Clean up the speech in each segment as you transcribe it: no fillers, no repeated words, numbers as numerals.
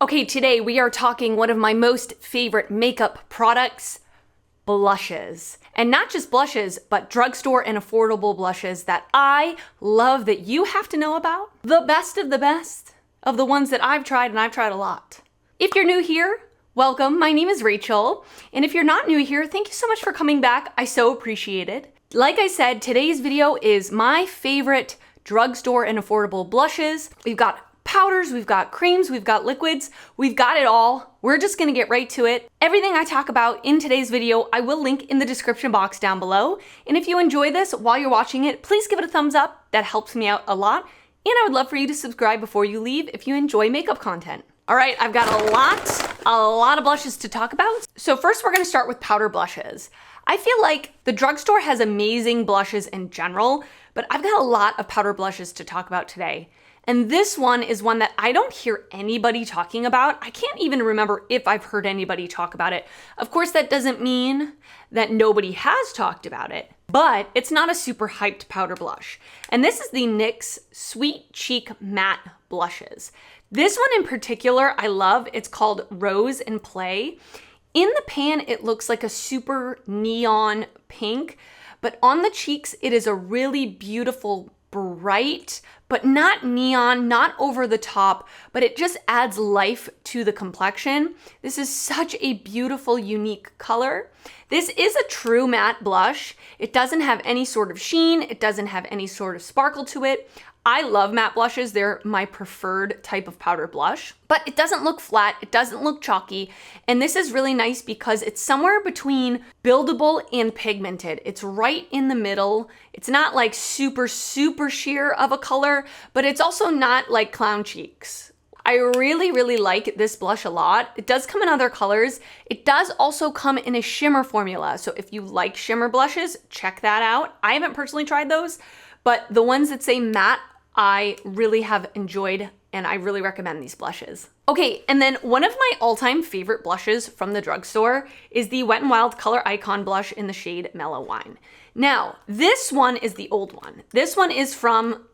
Okay, today we are talking one of my most favorite makeup products, blushes. And not just blushes, but drugstore and affordable blushes that I love that you have to know about. The best of the ones that I've tried, and I've tried a lot. If you're new here, welcome. My name is Rachel. And if you're not new here, thank you so much for coming back. I so appreciate it. Like I said, today's video is my favorite drugstore and affordable blushes. We've got powders, we've got creams, we've got liquids, we've got it all. We're just gonna get right to it. Everything I talk about in today's video, I will link in the description box down below. And if you enjoy this while you're watching it, please give it a thumbs up. That helps me out a lot. And I would love for you to subscribe before you leave if you enjoy makeup content. All right, I've got a lot of blushes to talk about. So first we're gonna start with powder blushes. I feel like the drugstore has amazing blushes in general, but I've got a lot of powder blushes to talk about today. And this one is one that I don't hear anybody talking about. I can't even remember if I've heard anybody talk about it. Of course, that doesn't mean that nobody has talked about it, but it's not a super hyped powder blush. And this is the NYX Sweet Cheek Matte Blushes. This one in particular, I love. It's called Rose and Play. In the pan, it looks like a super neon pink, but on the cheeks, it is a really beautiful bright, but not neon, not over the top, but it just adds life to the complexion. This is such a beautiful, unique color. This is a true matte blush. It doesn't have any sort of sheen. It doesn't have any sort of sparkle to it. I love matte blushes. They're my preferred type of powder blush, but it doesn't look flat. It doesn't look chalky. And this is really nice because it's somewhere between buildable and pigmented. It's right in the middle. It's not like super sheer of a color, but it's also not like clown cheeks. I really like this blush a lot. It does come in other colors. It does also come in a shimmer formula. So if you like shimmer blushes, check that out. I haven't personally tried those, but the ones that say matte, I really have enjoyed, and I really recommend these blushes. Okay, and then one of my all-time favorite blushes from the drugstore is the Wet n Wild Color Icon blush in the shade Mellow Wine. Now, this one is the old one. This one is from,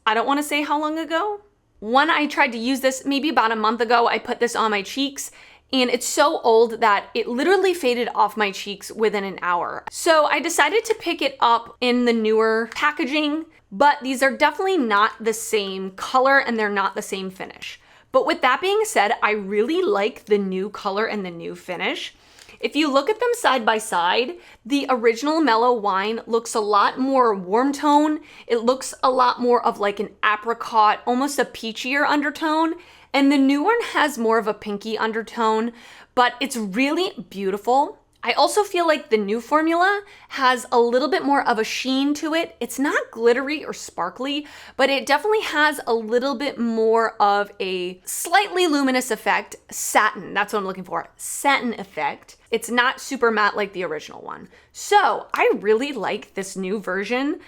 I don't wanna say how long ago. When I tried to use this, maybe about a month ago, I put this on my cheeks, and it's so old that it literally faded off my cheeks within an hour. So I decided to pick it up in the newer packaging, but these are definitely not the same color and they're not the same finish. But with that being said, I really like the new color and the new finish. If you look at them side by side, the original Mellow Wine looks a lot more warm tone. It looks a lot more of like an apricot, almost a peachier undertone. And the new one has more of a pinky undertone, but it's really beautiful. I also feel like the new formula has a little bit more of a sheen to it. It's not glittery or sparkly, but it definitely has a little bit more of a slightly luminous effect. Satin, that's what I'm looking for. Satin effect. It's not super matte like the original one. So I really like this new version.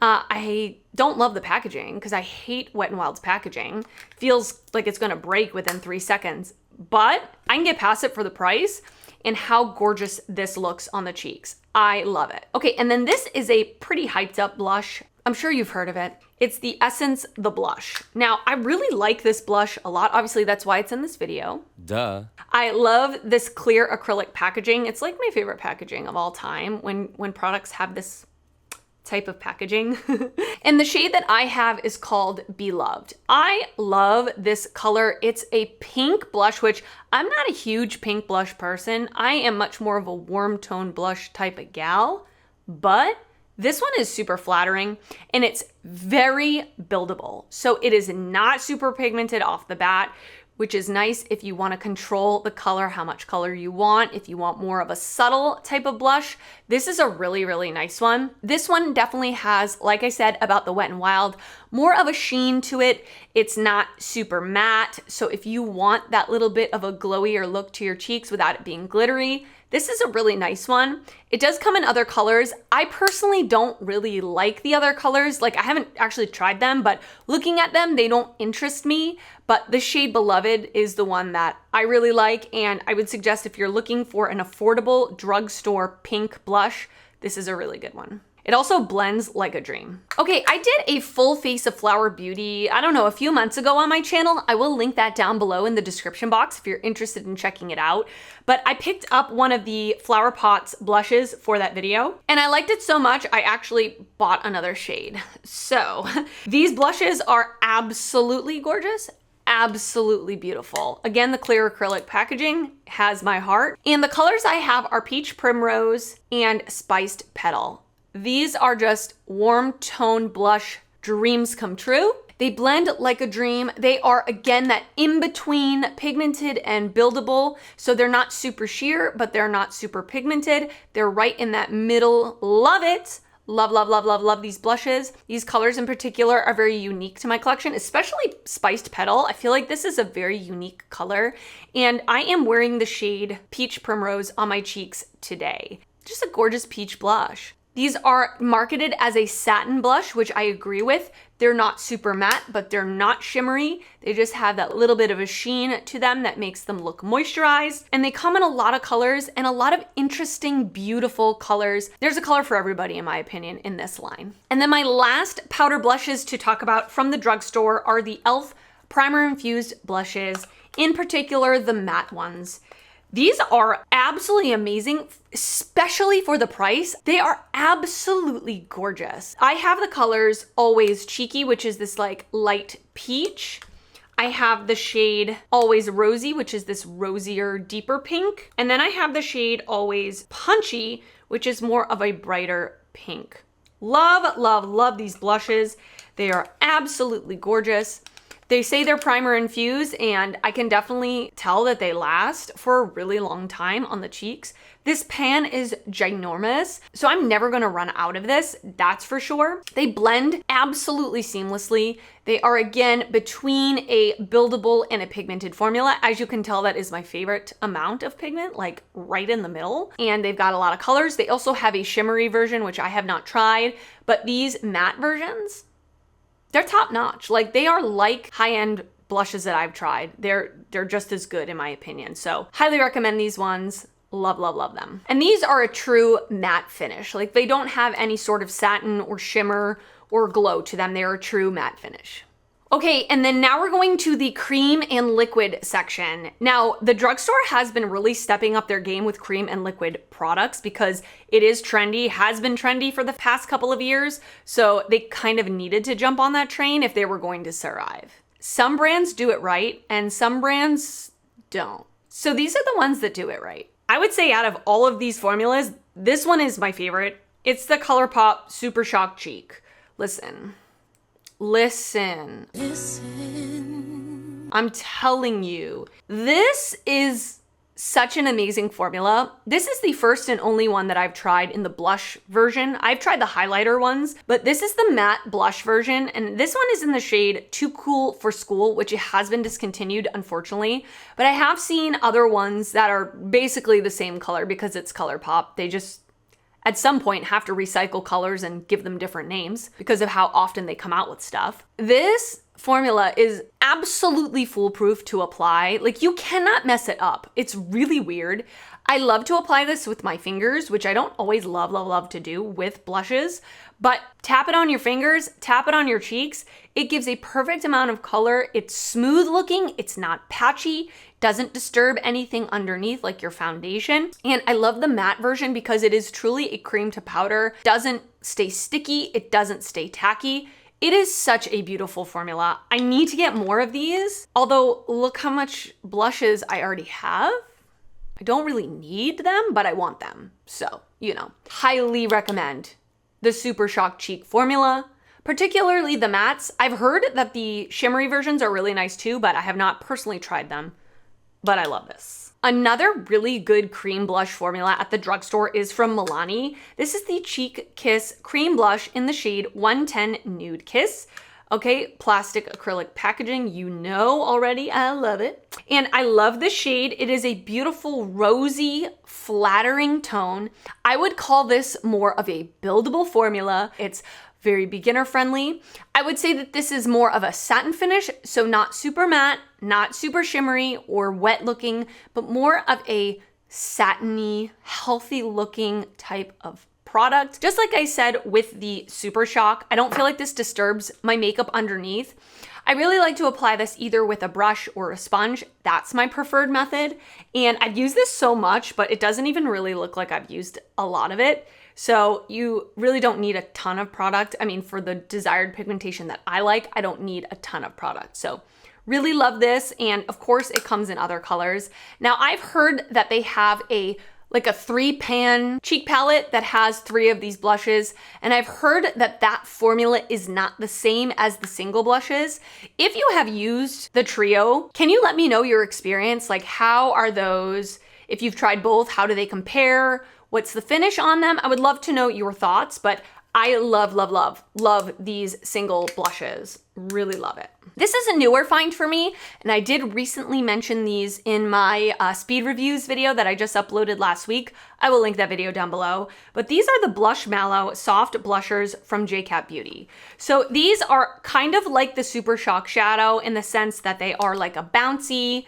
I don't love the packaging because I hate Wet n Wild's packaging. Feels like it's gonna break within 3 seconds, but I can get past it for the price and how gorgeous this looks on the cheeks. I love it. Okay, and then this is a pretty hyped up blush. I'm sure you've heard of it. It's the Essence The Blush. Now, I really like this blush a lot. Obviously, that's why it's in this video. Duh. I love this clear acrylic packaging. It's like my favorite packaging of all time when products have this type of packaging. And the shade that I have is called Beloved. I love this color. It's a pink blush, which I'm not a huge pink blush person. I am much more of a warm tone blush type of gal, but this one is super flattering and it's very buildable. So it is not super pigmented off the bat, which is nice if you want to control the color, how much color you want. If you want more of a subtle type of blush, this is a really nice one. This one definitely has, like I said about the Wet n Wild, more of a sheen to it. It's not super matte. So if you want that little bit of a glowier look to your cheeks without it being glittery, this is a really nice one. It does come in other colors. I personally don't really like the other colors. Like I haven't actually tried them, but looking at them, they don't interest me. But the shade Beloved is the one that I really like. And I would suggest if you're looking for an affordable drugstore pink blush, this is a really good one. It also blends like a dream. Okay, I did a full face of Flower Beauty, I don't know, a few months ago on my channel. I will link that down below in the description box if you're interested in checking it out. But I picked up one of the Flower Pots blushes for that video, and I liked it so much, I actually bought another shade. So these blushes are absolutely gorgeous. Absolutely beautiful. Again, the clear acrylic packaging has my heart. And the colors I have are Peach Primrose and Spiced Petal. These are just warm tone blush dreams come true. They blend like a dream. They are, again, that in-between pigmented and buildable. So they're not super sheer, but they're not super pigmented. They're right in that middle. Love it. Love, love, love, love, love these blushes. These colors in particular are very unique to my collection, especially Spiced Petal. I feel like this is a very unique color. And I am wearing the shade Peach Primrose on my cheeks today. Just a gorgeous peach blush. These are marketed as a satin blush, which I agree with. They're not super matte, but they're not shimmery. They just have that little bit of a sheen to them that makes them look moisturized. And they come in a lot of colors and a lot of interesting, beautiful colors. There's a color for everybody, in my opinion, in this line. And then my last powder blushes to talk about from the drugstore are the e.l.f. Primer Infused blushes, in particular the matte ones. These are absolutely amazing, especially for the price. They are absolutely gorgeous. I have the colors Always Cheeky, which is this like light peach. I have the shade Always Rosy, which is this rosier, deeper pink. And then I have the shade Always Punchy, which is more of a brighter pink. Love, love, love these blushes. They are absolutely gorgeous. They say they're primer infused, and I can definitely tell that they last for a really long time on the cheeks. This pan is ginormous, so I'm never gonna run out of this, that's for sure. They blend absolutely seamlessly. They are, again, between a buildable and a pigmented formula. As you can tell, that is my favorite amount of pigment, like right in the middle. And they've got a lot of colors. They also have a shimmery version, which I have not tried, but these matte versions, they're top notch. Like, they are like high-end blushes that I've tried. They're just as good in my opinion. So highly recommend these ones. Love, love, love them. And these are a true matte finish. Like, they don't have any sort of satin or shimmer or glow to them. They're a true matte finish. Okay, and then now we're going to the cream and liquid section. Now, the drugstore has been really stepping up their game with cream and liquid products because it is trendy, has been trendy for the past couple of years. So they kind of needed to jump on that train if they were going to survive. Some brands do it right and some brands don't. So these are the ones that do it right. I would say out of all of these formulas, this one is my favorite. It's the ColourPop Super Shock Cheek. Listen. I'm telling you, this is such an amazing formula. This is the first and only one that I've tried in the blush version. I've tried the highlighter ones, but this is the matte blush version. And this one is in the shade Too Cool for School, which has been discontinued, unfortunately. But I have seen other ones that are basically the same color because it's ColourPop. They just at some point have to recycle colors and give them different names because of how often they come out with stuff. This formula is absolutely foolproof to apply. Like, you cannot mess it up. It's really weird. I love to apply this with my fingers, which I don't always love to do with blushes, but tap it on your fingers, tap it on your cheeks. It gives a perfect amount of color. It's smooth looking. It's not patchy. Doesn't disturb anything underneath like your foundation. And I love the matte version because it is truly a cream to powder. Doesn't stay sticky. It doesn't stay tacky. It is such a beautiful formula. I need to get more of these. Although look how much blushes I already have. I don't really need them, but I want them. So, you know, highly recommend the Super Shock Cheek formula, particularly the mattes. I've heard that the shimmery versions are really nice too, but I have not personally tried them. But I love this. Another really good cream blush formula at the drugstore is from Milani. This is the Cheek Kiss Cream Blush in the shade 110 Nude Kiss. Okay, plastic acrylic packaging, you know already, I love it. And I love the shade. It is a beautiful rosy, flattering tone. I would call this more of a buildable formula. It's very beginner friendly. I would say that this is more of a satin finish, so not super matte, not super shimmery or wet looking, but more of a satiny, healthy looking type of product. Just like I said with the Super Shock, I don't feel like this disturbs my makeup underneath. I really like to apply this either with a brush or a sponge. That's my preferred method. And I've used this so much, but it doesn't even really look like I've used a lot of it. So you really don't need a ton of product. I mean, for the desired pigmentation that I like, I don't need a ton of product. So really love this. And of course it comes in other colors. Now I've heard that they have like a 3-pan cheek palette that has 3 of these blushes. And I've heard that that formula is not the same as the single blushes. If you have used the trio, can you let me know your experience? Like, how are those? If you've tried both, how do they compare? What's the finish on them? I would love to know your thoughts, but I love these single blushes. Really love it. This is a newer find for me, and I did recently mention these in my speed reviews video that I just uploaded last week. I will link that video down below. But these are the Blush Mallow Soft Blushers from JCat Beauty. So these are kind of like the Super Shock Shadow in the sense that they are like a bouncy,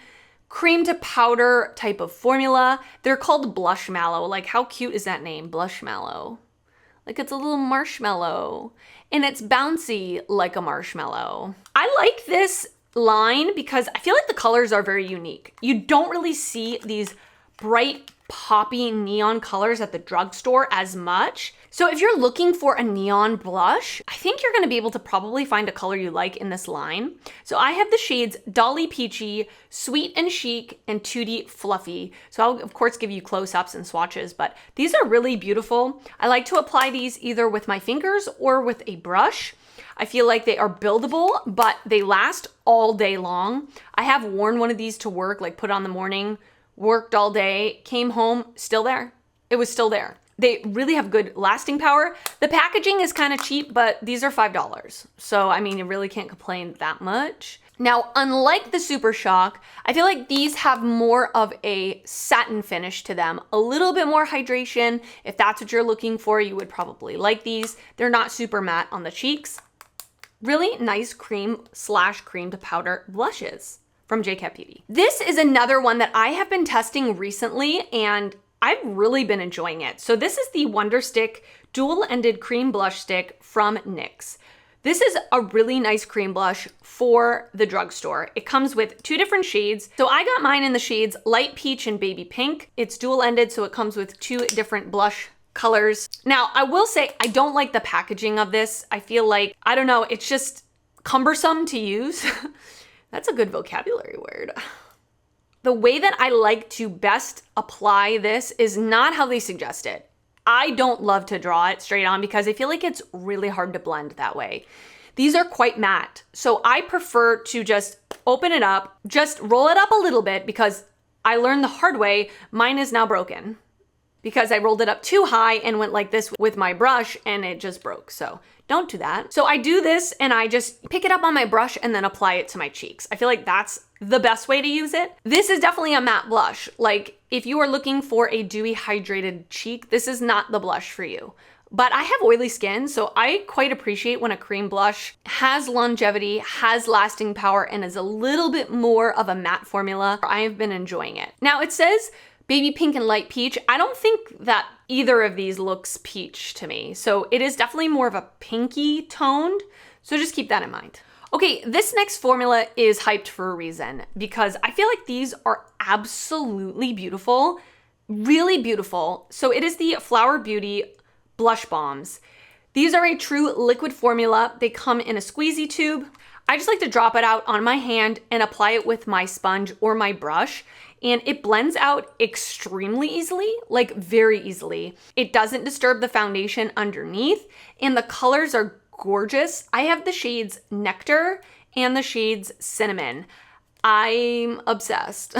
cream to powder type of formula. They're called Blush Mallow. Like, how cute is that name? Blush Mallow. Like, it's a little marshmallow and it's bouncy like a marshmallow. I like this line because I feel like the colors are very unique. You don't really see these bright, poppy neon colors at the drugstore as much. So if you're looking for a neon blush, I think you're gonna be able to probably find a color you like in this line. So I have the shades Dolly Peachy, Sweet and Chic, and Tutti Fluffy. So I'll of course give you close-ups and swatches, but these are really beautiful. I like to apply these either with my fingers or with a brush. I feel like they are buildable, but they last all day long. I have worn one of these to work, like put on the morning, worked all day, came home, still there. It was still there. They really have good lasting power. The packaging is kind of cheap, but these are $5. So, I mean, you really can't complain that much. Now, unlike the Super Shock, I feel like these have more of a satin finish to them, a little bit more hydration. If that's what you're looking for, you would probably like these. They're not super matte on the cheeks. Really nice cream to powder blushes from JCat Beauty. This is another one that I have been testing recently and I've really been enjoying it. So this is the Wonder Stick Dual-Ended Cream Blush Stick from NYX. This is a really nice cream blush for the drugstore. It comes with 2 different shades. So I got mine in the shades Light Peach and Baby Pink. It's dual-ended, so it comes with 2 different blush colors. Now, I will say I don't like the packaging of this. I feel like, I don't know, it's just cumbersome to use. That's a good vocabulary word. The way that I like to best apply this is not how they suggest it. I don't love to draw it straight on because I feel like it's really hard to blend that way. These are quite matte, so I prefer to just open it up, just roll it up a little bit because I learned the hard way, mine is now broken because I rolled it up too high and went like this with my brush and it just broke. So don't do that. So I do this and I just pick it up on my brush and then apply it to my cheeks. I feel like that's the best way to use it. This is definitely a matte blush. Like, if you are looking for a dewy hydrated cheek, this is not the blush for you. But I have oily skin, so I quite appreciate when a cream blush has longevity, has lasting power, and is a little bit more of a matte formula. I have been enjoying it. Now it says Baby Pink and Light Peach. I don't think that either of these looks peach to me. So it is definitely more of a pinky toned. So just keep that in mind. Okay, this next formula is hyped for a reason because I feel like these are absolutely beautiful, really beautiful. So it is the Flower Beauty Blush Bombs. These are a true liquid formula. They come in a squeezy tube. I just like to drop it out on my hand and apply it with my sponge or my brush. And it blends out extremely easily, like very easily. It doesn't disturb the foundation underneath, and the colors are gorgeous. I have the shades Nectar and the shades Cinnamon. I'm obsessed.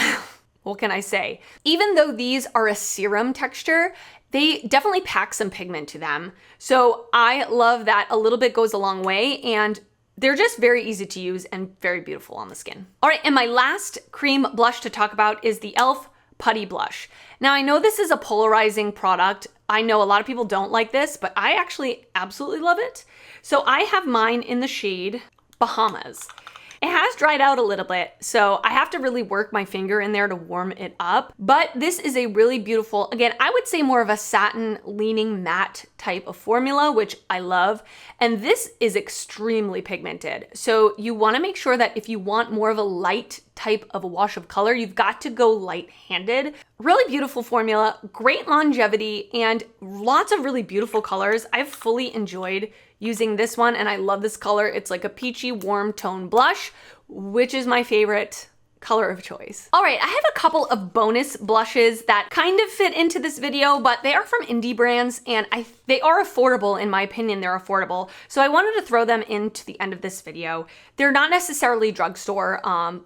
What can I say? Even though these are a serum texture, they definitely pack some pigment to them. So I love that a little bit goes a long way, and they're just very easy to use and very beautiful on the skin. All right, and my last cream blush to talk about is the e.l.f. Putty Blush. Now I know this is a polarizing product. I know a lot of people don't like this, but I actually absolutely love it. So I have mine in the shade Bahamas. It has dried out a little bit, so I have to really work my finger in there to warm it up. But this is a really beautiful, again, I would say more of a satin leaning matte type of formula, which I love. And this is extremely pigmented. So you wanna make sure that if you want more of a light type of a wash of color, you've got to go light-handed. Really beautiful formula, great longevity, and lots of really beautiful colors. I've fully enjoyed using this one, and I love this color. It's like a peachy warm tone blush, which is my favorite color of choice. All right, I have a couple of bonus blushes that kind of fit into this video, but they are from indie brands, and they are affordable. In my opinion, they're affordable. So I wanted to throw them into the end of this video. They're not necessarily drugstore,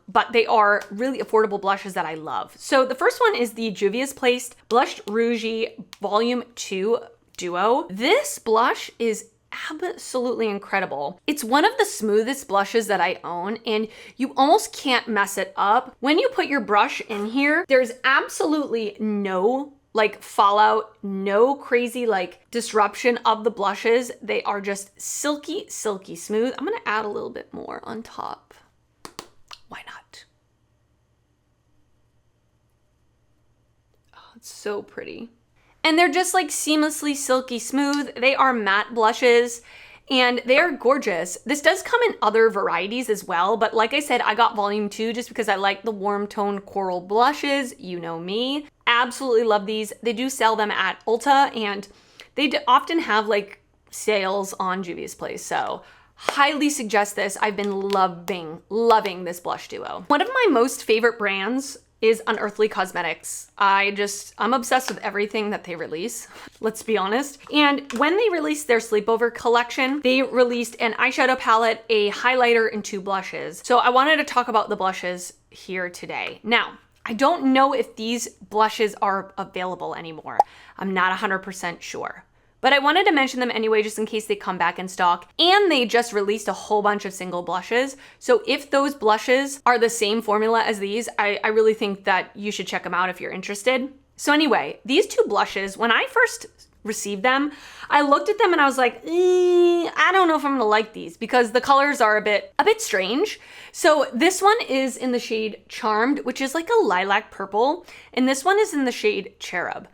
but they are really affordable blushes that I love. So the first one is the Juvia's Place Blush Rouge Volume 2 Duo. This blush is absolutely incredible. It's one of the smoothest blushes that I own, and you almost can't mess it up. When you put your brush in here, there's absolutely no like fallout, no crazy like disruption of the blushes. They are just silky, silky smooth. I'm gonna add a little bit more on top. Why not? Oh, it's so pretty. And they're just like seamlessly silky smooth. They are matte blushes and they are gorgeous. This does come in other varieties as well, but like I said, I got volume 2 just because I like the warm tone coral blushes. You know me. Absolutely love these. They do sell them at Ulta, and they often have like sales on Juvia's Place. So highly suggest this. I've been loving this blush duo. One of my most favorite brands is Unearthly Cosmetics. I'm obsessed with everything that they release, let's be honest. And when they released their sleepover collection, they released an eyeshadow palette, a highlighter, and 2 blushes. So I wanted to talk about the blushes here today. Now, I don't know if these blushes are available anymore. I'm not 100% sure. But I wanted to mention them anyway, just in case they come back in stock. And they just released a whole bunch of single blushes. So if those blushes are the same formula as these, I really think that you should check them out if you're interested. So anyway, these 2 blushes, when I first received them, I looked at them and I was like, I don't know if I'm gonna like these because the colors are a bit strange. So this one is in the shade Charmed, which is like a lilac purple. And this one is in the shade Cherub.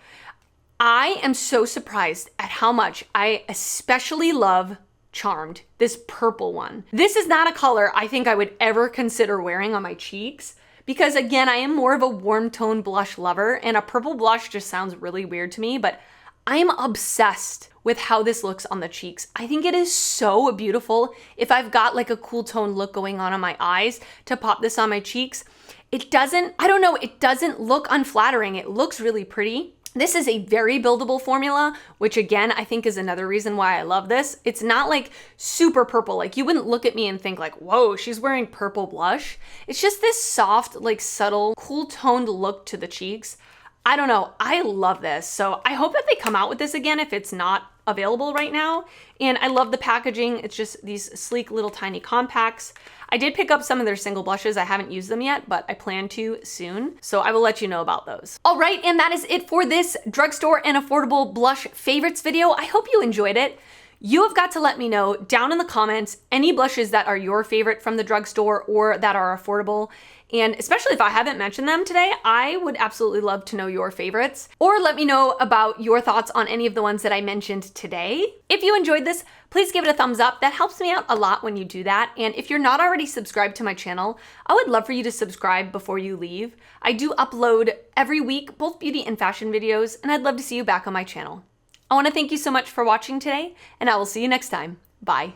I am so surprised at how much I especially love Charmed, this purple one. This is not a color I think I would ever consider wearing on my cheeks because, again, I am more of a warm tone blush lover, and a purple blush just sounds really weird to me, but I am obsessed with how this looks on the cheeks. I think it is so beautiful. If I've got like a cool tone look going on my eyes, to pop this on my cheeks, it doesn't look unflattering. It looks really pretty. This is a very buildable formula, which again, I think is another reason why I love this. It's not like super purple. Like you wouldn't look at me and think like, whoa, she's wearing purple blush. It's just this soft, like subtle, cool toned look to the cheeks. I don't know, I love this. So I hope that they come out with this again if it's not available right now. And I love the packaging. It's just these sleek little tiny compacts. I did pick up some of their single blushes. I haven't used them yet, but I plan to soon. So I will let you know about those. All right, and that is it for this drugstore and affordable blush favorites video. I hope you enjoyed it. You have got to let me know down in the comments any blushes that are your favorite from the drugstore or that are affordable. And especially if I haven't mentioned them today, I would absolutely love to know your favorites. Or let me know about your thoughts on any of the ones that I mentioned today. If you enjoyed this, please give it a thumbs up. That helps me out a lot when you do that. And if you're not already subscribed to my channel, I would love for you to subscribe before you leave. I do upload every week, both beauty and fashion videos, and I'd love to see you back on my channel. I want to thank you so much for watching today, and I will see you next time. Bye.